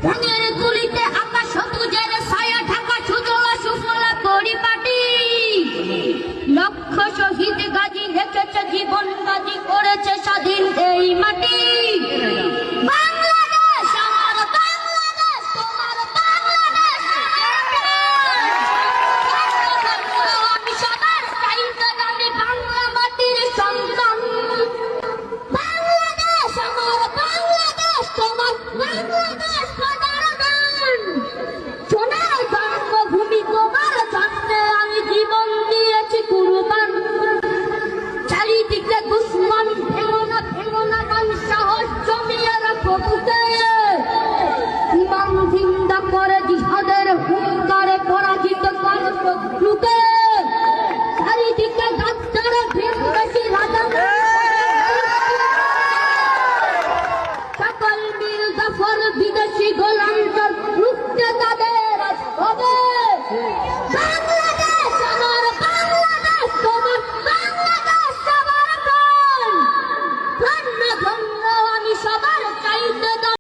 রঙের তুলিতে আকাশ সবুজের ছায়া ঢাকা সুজলা সুফলা পরিপাটি। লক্ষ শহীদ গাজী রেখেছে জীবন বাজি, করেছে স্বাধীন এই মাটি। বাংলাদেশ আমার বাংলাদেশ, তোমার বাংলাদেশ আমি সবার চাইতে আমি বাংলা মাটির সন্তান। বাংলাদেশ আমার বাংলাদেশ, তোমার বাংলাদেশ সবার গান। সোনার জন্মভূমি তোমার জন্মে আমি জীবন দিয়েছি কুরবান। চারিদিকে দুশ্মন ভেঙো না গান, সাহস জমিয়ে রাখো বুকে। ইমান জিন্দা করে জিহাদের হুঙ্কারে পরাজিত করো শত্রুকে। চারিদিকে গাদ্দারে ভিনদেশী রাজা, সকল মীর জাফর বিদেশি গোলাম রুখতে তাদের